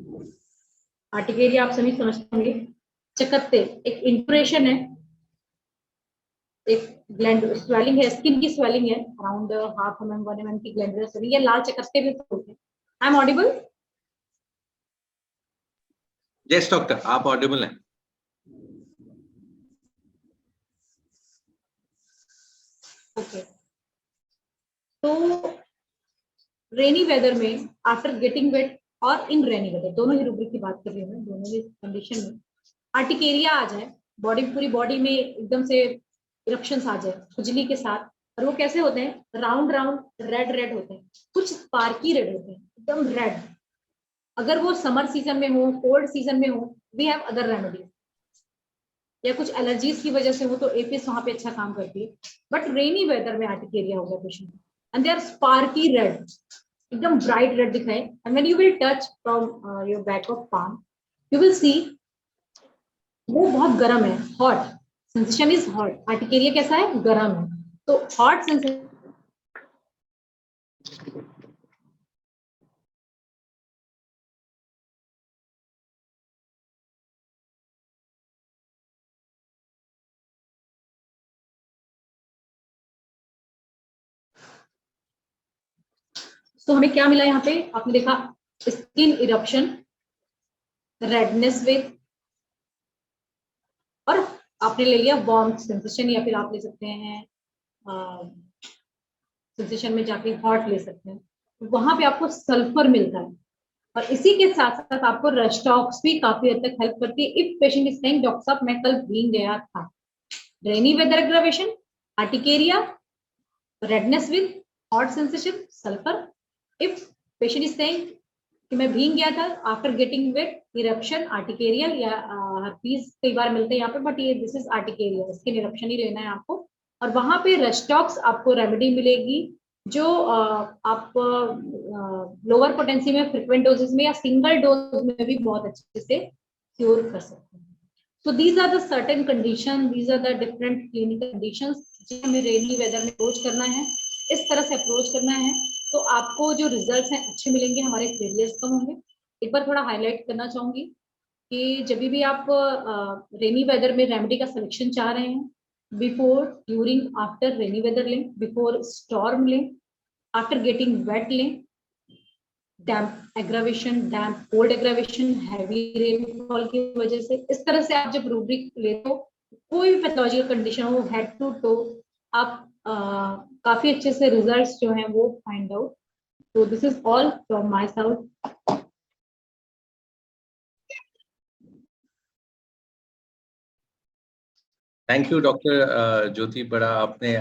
Speaker 2: आर्टिकेरिया आप सभी समझते होंगे, चकत्ते, एक इंप्रेशन है, एक स्वेलिंग है, स्किन की स्वेलिंग है अराउंड हाफ mm 1 mm की ग्लैंडुलर स्वेलिंग, या लाल चकत्ते भी होते हैं। I am audible?
Speaker 1: Yes doctor, आप ऑडिबल हैं।
Speaker 2: ओके, तो रेनी वेदर में आफ्टर गेटिंग वेट और इन रेनी वेदर, दोनों ही रूब्रिक की बात कर रही हूँ मैं, दोनों ही कंडीशन में आर्टिकेरिया आ जाए, पूरी बॉडी में एकदम से इरप्शंस आ जाए खुजली के साथ, और वो कैसे होते हैं, राउंड राउंड रेड रेड होते हैं, कुछ स्पार्की रेड होते हैं, एकदम रेड। अगर वो समर सीजन में हो, कोल्ड सीजन में हो, वी हैव अदर रेमेडीज, या कुछ एलर्जीज की वजह से हो तो एपिस वहां पे अच्छा काम करती है। बट रेनी वेदर में आर्टिकेरिया हो गया patient and they are sparky red, एकदम ब्राइट रेड दिख रहे हैं, and when you will touch from your back of palm, you will see वो बहुत गर्म है, hot sensation is hot. Urticaria कैसा है, गर्म है, तो हॉट सेंसेशन। तो हमें क्या मिला यहाँ पे, आपने देखा स्किन इरप्शन, रेडनेस विथ, और आपने ले लिया वार्म सेंसेशन, या फिर आप ले सकते हैं सेंसेशन में जाके हॉट ले सकते हैं। वहां पे आपको सल्फर मिलता है, और इसी के साथ साथ आपको रस्टॉक्स भी काफी हद तक हेल्प करती है। If patient is saying doctor साहब मैं कल भीग गया था, rainy weather aggravation, urticaria, redness with hot sensation, sulphur. If patient is saying कि मैं भीग गया था after getting wet, eruption, urticarial या हर्पीज कई बार मिलते हैं यहाँ पे, बट ये दिस इज आर्टिकेरियल, स्किन इरप्शन ही लेना है आपको। और वहां पे रस्टॉक्स आपको रेमेडी मिलेगी, जो आप लोअर पोटेंसी में, फ्रिक्वेंट डोजेस में या सिंगल डोज में भी बहुत अच्छे से क्योर कर सकते हैं। So these are the certain condition, these are the different clinical conditions जो हमें रेनी वेदर में अप्रोच करना है, इस तरह से अप्रोच करना है, तो आपको जो रिजल्ट्स हैं अच्छे मिलेंगे, हमारे फेलियर्स कम होंगे। एक बार थोड़ा हाईलाइट करना चाहूंगी कि जब भी आप रेनी वेदर में रेमेडी का सिलेक्शन चाह रहे हैं, before, during, after rainy weather लें, बिफोर स्टॉर्म लें, आफ्टर गेटिंग वेट लें, damp aggravation, damp cold aggravation, heavy rainfall की वजह से, इस तरह से आप जब रूब्रिक लेते हो, कोई भी पैथोलॉजिकल कंडीशन हो, हेड टू टो आप काफी अच्छे से रिजल्ट्स जो हैं वो फाइंड आउट। तो this is all from my side.
Speaker 1: Thank you doctor Jyoti, बड़ा आपने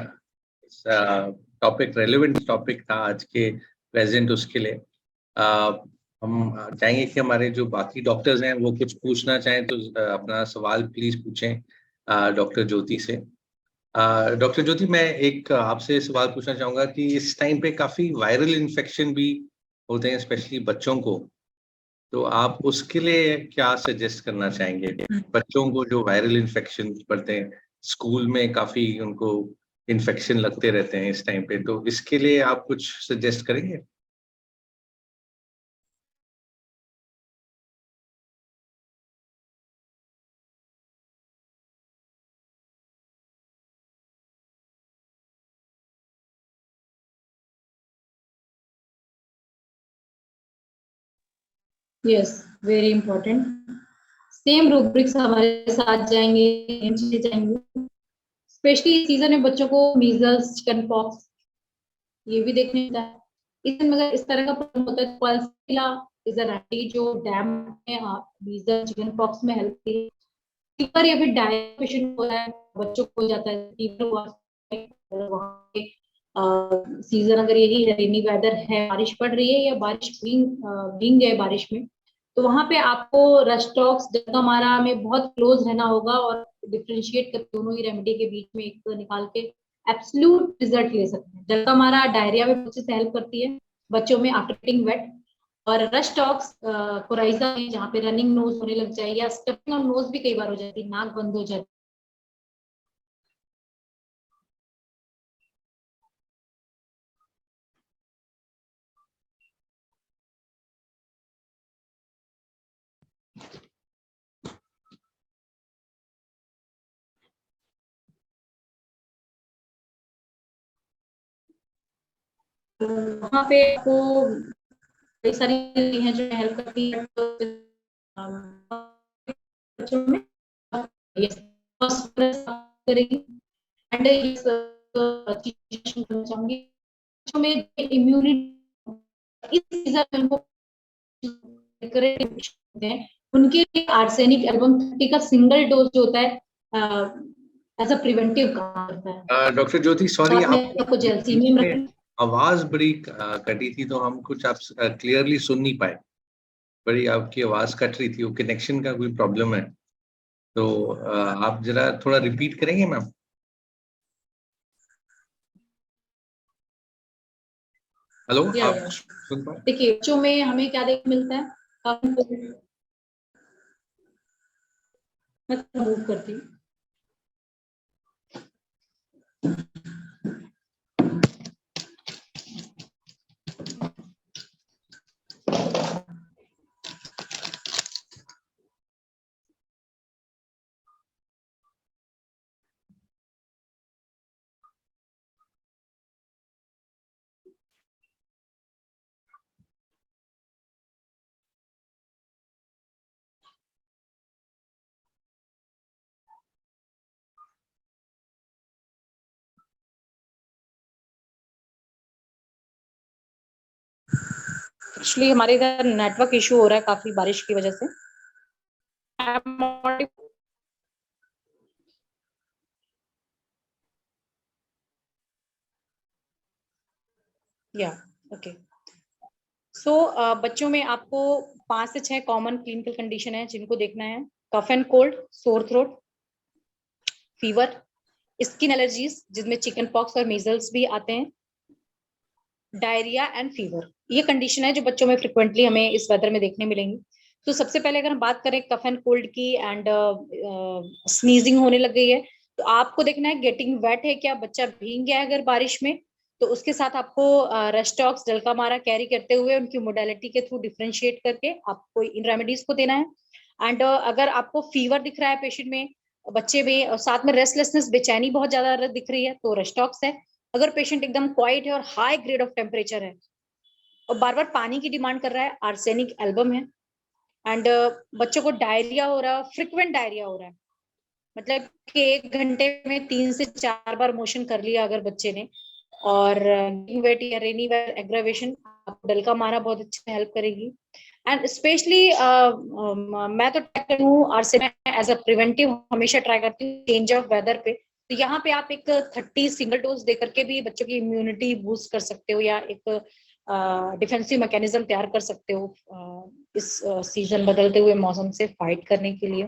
Speaker 1: टॉपिक, रेलेवेंट टॉपिक था आज के प्रेजेंट, उसके लिए हम चाहेंगे कि हमारे जो बाकी डॉक्टर्स हैं वो कुछ पूछना चाहें तो अपना सवाल प्लीज पूछें डॉक्टर ज्योति से। डॉक्टर ज्योति, मैं एक आपसे सवाल पूछना चाहूंगा कि इस टाइम पे काफी वायरल इन्फेक्शन भी होते हैं, स्पेशली बच्चों को, तो आप उसके लिए क्या सजेस्ट करना चाहेंगे? बच्चों को जो वायरल इन्फेक्शन पड़ते हैं, स्कूल में काफी उनको इन्फेक्शन लगते रहते हैं इस टाइम पे, तो इसके लिए आप कुछ सजेस्ट करेंगे?
Speaker 2: Yes, very important. Same rubrics हमारे साथ जाएंगे, स्पेशली सीजन में बच्चों को मीजल्स, चिकन पॉक्स ये भी देखने मिलता है। इसमें अगर इस तरह का प्रॉब्लम होता है, पल्सिला इज अ रेमेडी जो डैम में मीजल्स, चिकन पॉक्स में हेल्प करती है। फीवर या फिर डायरिया पेशेंट होता है, बच्चों को हो जाता है फीवर हुआ, वहाँ पे सीजन अगर यही है, रेनी वेदर है, बारिश पड़ रही है या बारिश भीग गए बारिश में, तो वहां पे आपको रस्टॉक्स, जगमारा में बहुत क्लोज रहना होगा और डिफ्रेंशिएट कर दोनों ही रेमेडी के बीच में एक निकाल के एब्सोल्यूट रिजल्ट ले सकते हैं। जगमारा डायरिया में बच्चे से हेल्प करती है, बच्चों में आफ्टर गेटिंग वेट, और रस्टॉक्स कोराइजा में जहाँ पे रनिंग नोज होने लग जाए या स्टफिंग ऑन नोज भी कई बार हो जाती है, नाक बंद हो जाती है। वहाँ पे आपको कई सारी चीजें हैं जो हेल्प करती है बच्चों में। Yes, करेगी एंड इस चीज करना चाहूंगी बच्चों में इम्यूनिटी इस सीजन को उनके लिए आर्सेनिक एल्बम 30 का सिंगल डोज जो होता है एज अ प्रिवेंटिव काम करता है।
Speaker 1: डॉक्टर ज्योति सॉरी,
Speaker 2: आपको जैल्सीनियम रखना।
Speaker 1: आवाज बड़ी कटी थी तो हम कुछ आप क्लियरली सुन नहीं पाए। बड़ी आपकी आवाज कट रही थी, वो कनेक्शन का कोई प्रॉब्लम है तो आप जरा थोड़ा रिपीट करेंगे मैम? हेलो, आप सुन पाए?
Speaker 2: देखिए बच्चों में हमें क्या देखने मिलता है, मैं मूव करती हूँ। एक्चुअली हमारे इधर नेटवर्क इशू हो रहा है काफी बारिश की वजह से। या ओके सो बच्चों में आपको 5 से 6 कॉमन क्लिनिकल कंडीशन है जिनको देखना है। Cough and cold, sore throat, fever, skin allergies जिसमें चिकन पॉक्स और मीजल्स भी आते हैं, डायरिया एंड फीवर। ये कंडीशन है जो बच्चों में फ्रिक्वेंटली हमें इस वेदर में देखने मिलेंगी। तो सबसे पहले अगर हम बात करें कफ एंड कोल्ड की एंड स्नीजिंग होने लग गई है तो आपको देखना है गेटिंग वेट है क्या, बच्चा भीग गया है अगर बारिश में तो उसके साथ आपको रेस्टॉक्स, डल्कामारा कैरी करते हुए उनकी मोडालिटी के थ्रू डिफ्रेंशिएट करके आपको इन रेमेडीज को देना है। एंड अगर आपको फीवर दिख रहा है पेशेंट में, बच्चे में, और साथ में रेस्टलेसनेस, बेचैनी बहुत ज्यादा दिख रही है तो रेस्टॉक्स है। अगर पेशेंट एकदम क्वाइट है और हाई ग्रेड ऑफ टेम्परेचर है और बार बार पानी की डिमांड कर रहा है, आर्सेनिक एल्बम है। एंड बच्चों को डायरिया हो रहा है, फ्रिक्वेंट डायरिया हो रहा है, मतलब कि 1 घंटे में 3 से 4 बार मोशन कर लिया अगर बच्चे ने, और वेट या रेनी वेट एग्रावेशन, डलका मारा बहुत अच्छा हेल्प करेगी। एंड स्पेशली मैं तो ट्राई करती हूँ आर्सेनिक एज अ प्रिवेंटिव, हमेशा ट्राई करती हूँ चेंज ऑफ वेदर पे। तो यहाँ पे आप एक 30 सिंगल डोज दे करके भी बच्चों की इम्यूनिटी बूस्ट कर सकते हो या एक डिफेंसिव मैकेनिज्म तैयार कर सकते हो इस सीजन बदलते हुए मौसम से फाइट करने के लिए।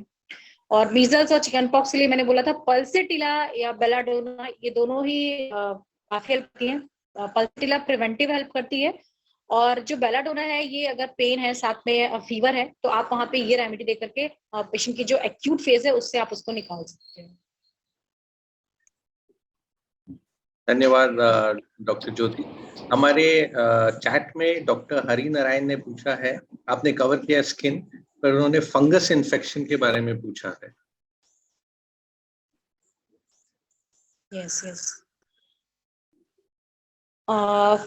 Speaker 2: और मीजल्स और चिकन पॉक्स के लिए मैंने बोला था पल्सेटिला या बेलाडोना, ये दोनों ही काफी हेल्प करती है। पल्सेटिला प्रिवेंटिव हेल्प करती है और जो बेलाडोना है ये अगर पेन है साथ में फीवर है तो आप वहां पे ये रेमेडी दे करके पेशेंट की जो एक्यूट फेज है उससे आप उसको निकाल सकते हैं।
Speaker 1: धन्यवाद डॉक्टर ज्योति। हमारे चैट में डॉक्टर हरि नारायण ने पूछा है, आपने कवर किया स्किन, पर उन्होंने फंगस इन्फेक्शन के बारे में पूछा है।
Speaker 2: यस यस,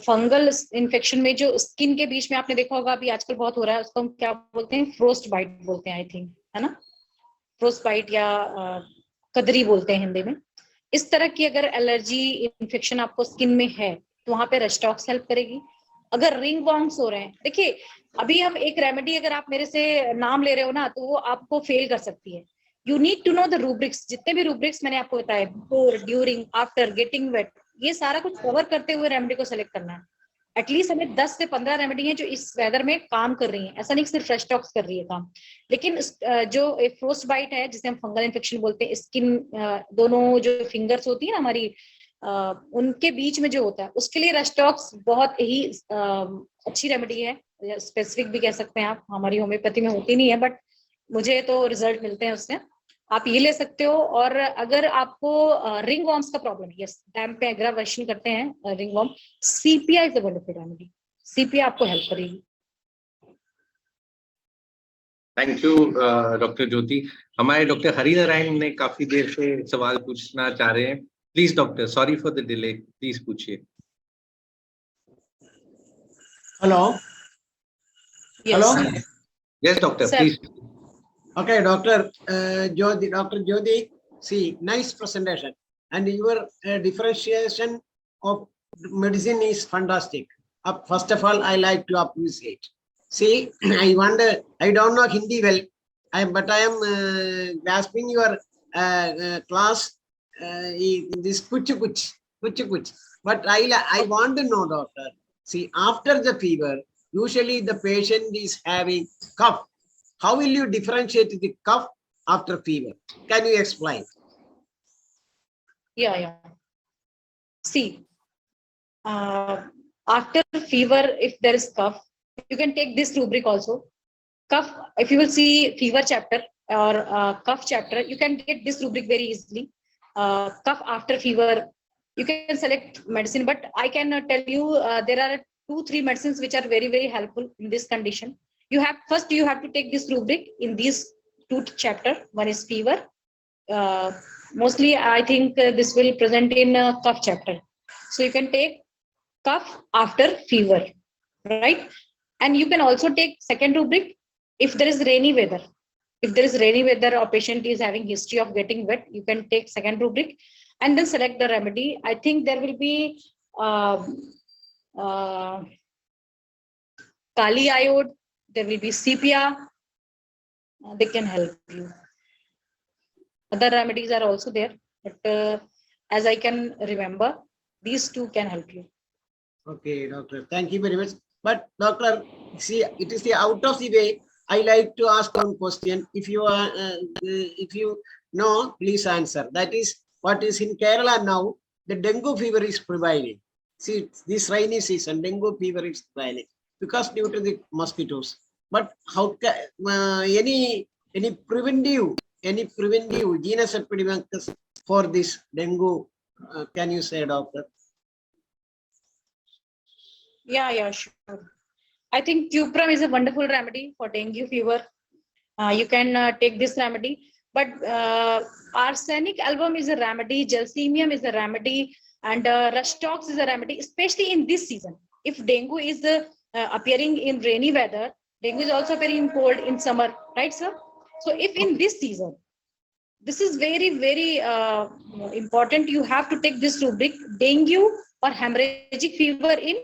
Speaker 2: फंगल इन्फेक्शन में जो स्किन के बीच में आपने देखा होगा अभी आजकल बहुत हो रहा है, उसको हम क्या बोलते हैं, फ्रोस्ट बाइट बोलते हैं आई थिंक, है ना, फ्रोस्ट बाइट या कदरी बोलते हैं हिंदी में। इस तरह की अगर एलर्जी इन्फेक्शन आपको स्किन में है तो वहां पे रेस्टॉक्स हेल्प करेगी। अगर रिंग वॉर्म्स हो रहे हैं, देखिए अभी हम एक रेमेडी अगर आप मेरे से नाम ले रहे हो ना तो वो आपको फेल कर सकती है। You need to know the rubrics, जितने भी रूब्रिक्स मैंने आपको बताया, before, during, after, getting wet, ये सारा कुछ कवर करते हुए रेमेडी को सेलेक्ट करना है। एटलीस्ट हमें 10 से 15 रेमेडी है जो इस वेदर में काम कर रही है, ऐसा नहीं सिर्फ रेस्टॉक्स कर रही है काम। लेकिन जो फ्रोस्ट बाइट है जिसे हम फंगल इन्फेक्शन बोलते हैं, स्किन दोनों जो फिंगर्स होती है ना हमारी, उनके बीच में जो होता है, उसके लिए रेस्टॉक्स बहुत ही अच्छी रेमेडी है, स्पेसिफिक भी कह सकते हैं आप, हमारी होम्योपैथी में होती नहीं है बट मुझे तो रिजल्ट मिलते हैं उससे, आप ये ले सकते हो। और अगर आपको रिंग वॉर्म्स का प्रॉब्लम, यस डैम पे एग्रावेशन करते हैं ringworm, sepia is a wonderful remedy, sepia आपको हेल्प करेगी।
Speaker 1: Thank you doctor Jyoti. हमारे डॉक्टर हरि नारायण ने काफी देर से सवाल पूछना चाह रहे हैं। Please doctor, sorry for the delay, please पूछिए।
Speaker 4: Hello.
Speaker 2: Yes.
Speaker 4: Hello.
Speaker 1: Yes, doctor,
Speaker 2: Sir.
Speaker 1: please.
Speaker 4: Okay, Doctor Jyoti. Dr. Jyoti, see, nice presentation, and your differentiation of medicine is fantastic. First of all, I like to appreciate. See, I wonder, I don't know Hindi well, but I am grasping your class. This kuch. But I want to know, doctor. See, after the fever, usually the patient is having cough. How will you differentiate the cough after fever? Can you explain?
Speaker 2: Yeah. See, after fever, if there is cough, you can take this rubric also. Cough, if you will see fever chapter or cough chapter, you can get this rubric very easily. Cough after fever, you can select medicine, but I can tell you there are 2-3 medicines which are very helpful in this condition. You have to take this rubric in these 2 chapter. One is fever. Mostly, I think this will present in cough chapter. So you can take cough after fever, right? And you can also take second rubric if there is rainy weather. If there is rainy weather or patient is having history of getting wet, you can take second rubric and then select the remedy. I think there will be Kali iode, there will be sepia. They can help you. Other remedies are also there, but as I can remember, these 2 can help you.
Speaker 4: Okay, doctor. Thank you very much. But doctor, see, it is the out of the way. I like to ask one question. If you know, please answer. That is, what is in Kerala now? The dengue fever is prevailing. See, this rainy season, dengue fever is prevailing because due to the mosquitoes. But how can any preventive genus epidemics for this dengue? Can you say, doctor?
Speaker 2: Yeah, sure. I think cuprum is a wonderful remedy for dengue fever. You can take this remedy, but arsenic album is a remedy, gelsemium is a remedy, and rushtox is a remedy, especially in this season. If dengue is appearing in rainy weather, dengue is also appearing in cold in summer, right, sir? So if in this season, this is very important. You have to take this rubric: dengue or hemorrhagic fever in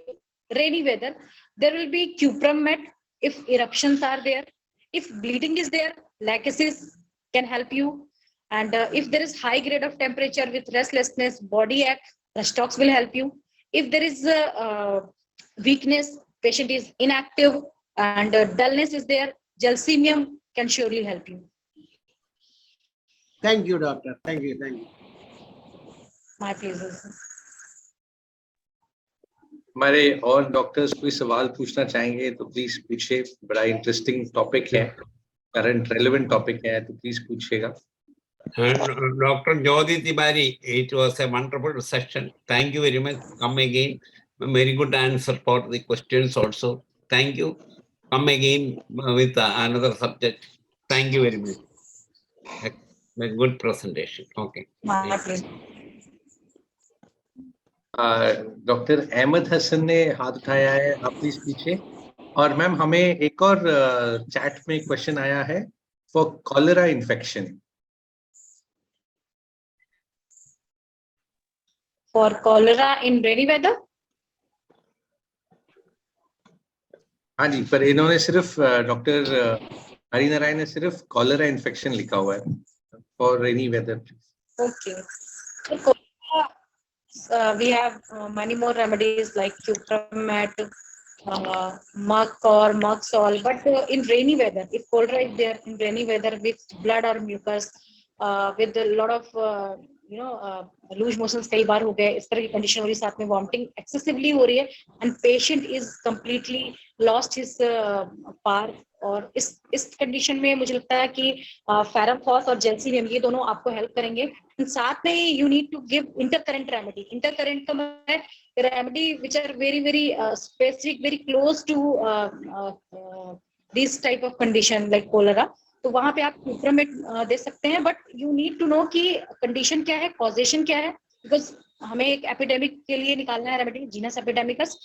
Speaker 2: rainy weather. There will be cuprum met if eruptions are there. If bleeding is there, lachesis can help you. And if there is high grade of temperature with restlessness, body ache, rushtox will help you. If there is weakness, patient is inactive, and dullness is there, gelsemium can surely help you.
Speaker 4: Thank you, doctor. Thank you.
Speaker 2: My pleasure, sir.
Speaker 1: हमारे और doctors कोई सवाल पूछना चाहेंगे तो please पूछिए. बड़ा interesting topic है, करंट रेलेवेंट टॉपिक है, तो प्लीज पूछिएगा.
Speaker 3: Dr. Jyoti Tibari, it was a wonderful session. Thank you very much. Come again. Very good answer for the questions also. Thank you. Come again with another subject. Thank you very much. A good presentation. Okay.
Speaker 2: My pleasure.
Speaker 1: Doctor Ahmad Hasan ने हाथ उठाया है, आप please पूछिए. और ma'am हमें एक और चैट में क्वेश्चन आया है for cholera infection.
Speaker 2: For cholera in rainy weather?
Speaker 1: हाँ जी, पर इन्होंने सिर्फ डॉक्टर हरिनारायण ने सिर्फ कॉलेरा इन्फेक्शन लिखा हुआ है for rainy weather.
Speaker 2: Okay. So cholera, we have many more remedies like cupramet, muck or muxol. But in rainy weather, if cholera is there in rainy weather with blood or mucus, with a lot of loose motions कई बार हो गए, इस तरह की condition हो रही है, साथ में वॉमिटिंग एक्सेसिवली हो रही है and patient is completely lost his power. और इस कंडीशन में मुझे लगता है कि फेरमफॉस और जेल्सिनियम ये दोनों आपको हेल्प करेंगे. साथ में you need to give intercurrent remedy. Intercurrent का मतलब remedy which are very specific, very close to this type of condition like cholera. तो वहां पे आप क्यूप्रमेट दे सकते हैं, but you need to know कि कंडीशन क्या है, कॉजेशन क्या है, बिकॉज
Speaker 5: हमें एक एपिडेमिक के लिए निकालना है रेमेडी, जीनस एपिडेमिकस,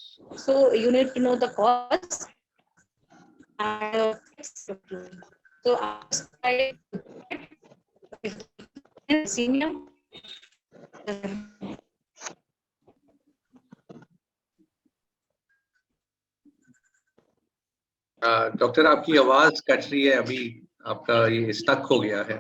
Speaker 5: so you need to know the cause so senior
Speaker 1: doctor आपकी आवाज कट रही है, अभी आपका ये स्टक हो गया है।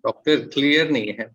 Speaker 1: डॉक्टर क्लियर नहीं है।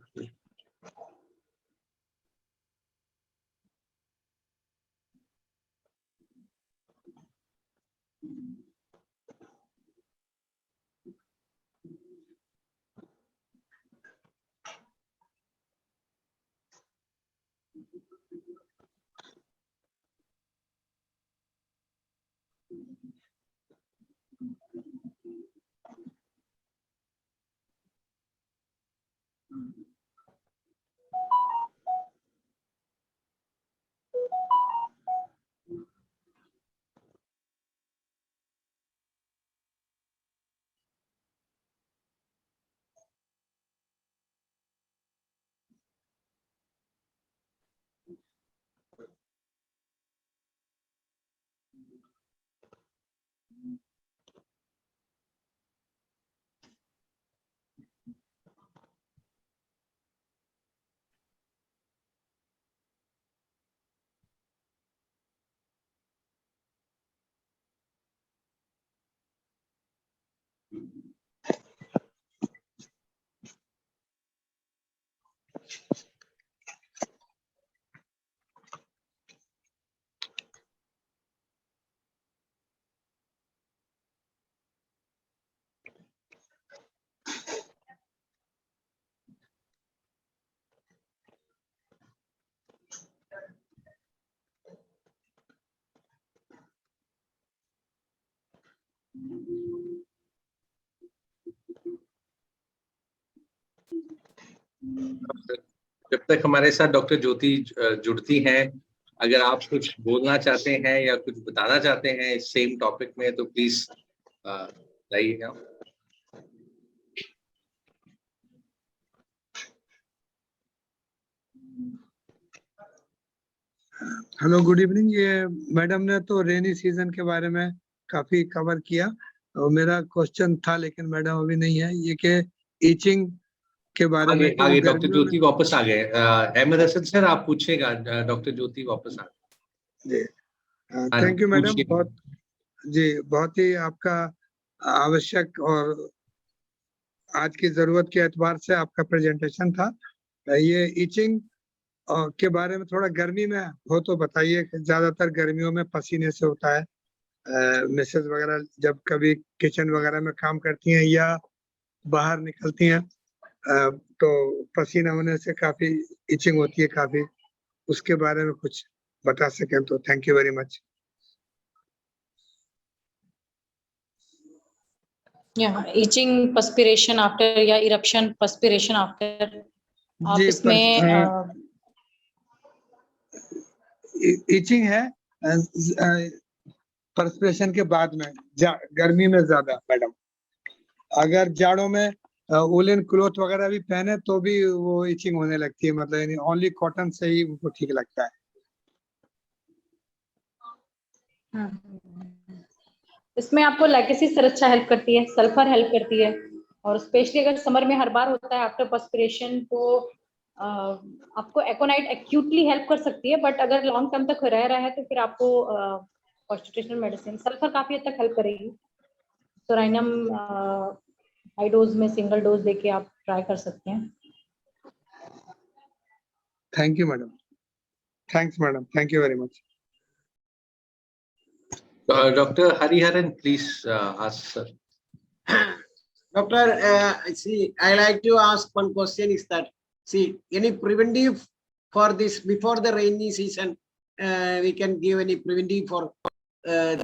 Speaker 1: जब तक हमारे साथ डॉक्टर ज्योति जुड़ती हैं, अगर आप कुछ बोलना चाहते हैं या कुछ बताना चाहते हैं इस सेम टॉपिक में तो प्लीज बताइएगा।
Speaker 6: Hello, good evening. ये मैडम ने तो रेनी सीजन के बारे में काफी कवर किया और मेरा क्वेश्चन था, लेकिन मैडम अभी नहीं है, ये कि ईचिंग के बारे में।
Speaker 1: आगे डॉक्टर ज्योति वापस आ गए। अहमद हसन सर आप पूछेगा, डॉक्टर ज्योति वापस आ गए।
Speaker 6: जी, थैंक यू मैडम। बहुत ही आपका आवश्यक और आज की जरूरत के एतबार से आपका प्रेजेंटेशन था। ये ईचिंग के बारे में थोड़ा गर्मी में हो तो बताइए। ज्यादातर गर्मियों में पसीने से होता है। मिसेज वगैरह जब कभी किचन वगैरह में काम करती हैं या बाहर निकलती हैं तो पसीना होने से काफी इचिंग होती है काफी। उसके बारे में कुछ बता सकें तो thank you very much.
Speaker 2: Itching perspiration after या eruption perspiration after, आप
Speaker 6: जी,
Speaker 2: इसमें
Speaker 6: इचिंग है पर्सपिरेशन के बाद में, गर्मी में ज्यादा मैडम। अगर जाड़ों में वुलन क्लॉथ वगैरह भी पहने तो भी वो इचिंग होने लगती है, मतलब ओनली कॉटन से ही उनको ठीक लगता है।
Speaker 2: इसमें आपको लैकेसिस अच्छा हेल्प करती है, सल्फर हेल्प करती है, और स्पेशली अगर समर में हर बार होता है आफ्टर पर्सपिरेशन तो आपको एकोनाइट एक्यूटली हेल्प कर सकती है, बट अगर लॉन्ग टर्म तक रह रहा है तो फिर आपको कॉन्स्टिट्यूशनल मेडिसिन सल्फर काफी हद तक हेल्प करेगी। सोराइनम हाई डोज में सिंगल डोज देके आप ट्राई कर सकते हैं।
Speaker 6: Thank you madam. Thanks madam, thank you very much.
Speaker 1: Dr. Hariharan, please ask sir.
Speaker 4: Doctor, see, I like to ask one question is that, see, any preventive for this before the rainy season, we can give any preventive for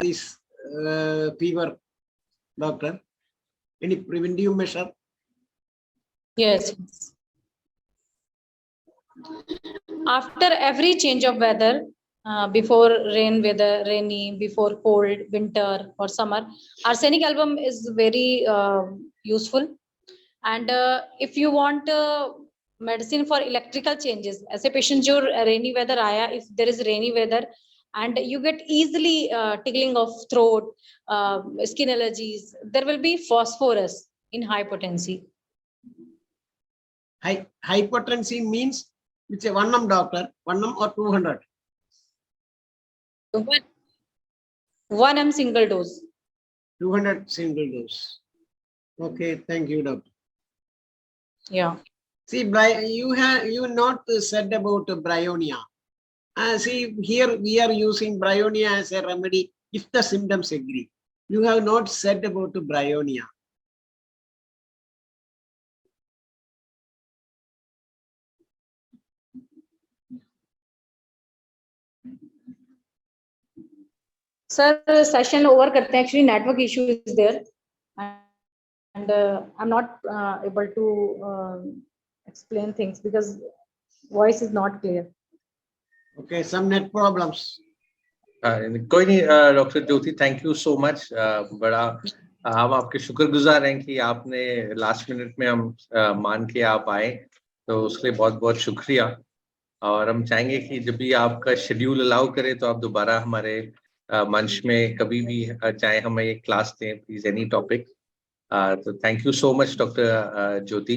Speaker 4: this fever, doctor? any preventive measure?
Speaker 2: Yes. After every change of weather, before rainy, before cold, winter or summer, arsenic album is very useful. And if you want medicine for electrical changes, as a patient जो rainy weather आया, if there is rainy weather and you get easily tickling of throat, skin allergies, there will be phosphorus in high potency.
Speaker 4: Hypertension means it's a 1 doctor, 1 or 200?
Speaker 2: 1 single dose.
Speaker 4: 200 single dose. Okay, thank you, doctor.
Speaker 2: Yeah.
Speaker 4: See, you not said about bryonia. See, here we are using bryonia as a remedy if the symptoms agree. You have not said about bryonia.
Speaker 2: Sir, session over करते हैं. Actually, network issue is there, and I'm not able to explain things because voice is not clear.
Speaker 4: Okay, some net problems.
Speaker 1: कोई नहीं doctor Jyoti, thank you so much. बड़ा हम आपके शुक्रगुजार हैं कि आपने लास्ट मिनट में हम मान के आप आए, तो उसके लिए बहुत बहुत शुक्रिया. और हम चाहेंगे कि जब भी आपका शेड्यूल अलाउ करे तो आप दोबारा हमारे मंच में कभी भी चाहे हमें एक क्लास दें, प्लीज, एनी टॉपिक. तो thank you so much doctor Jyoti.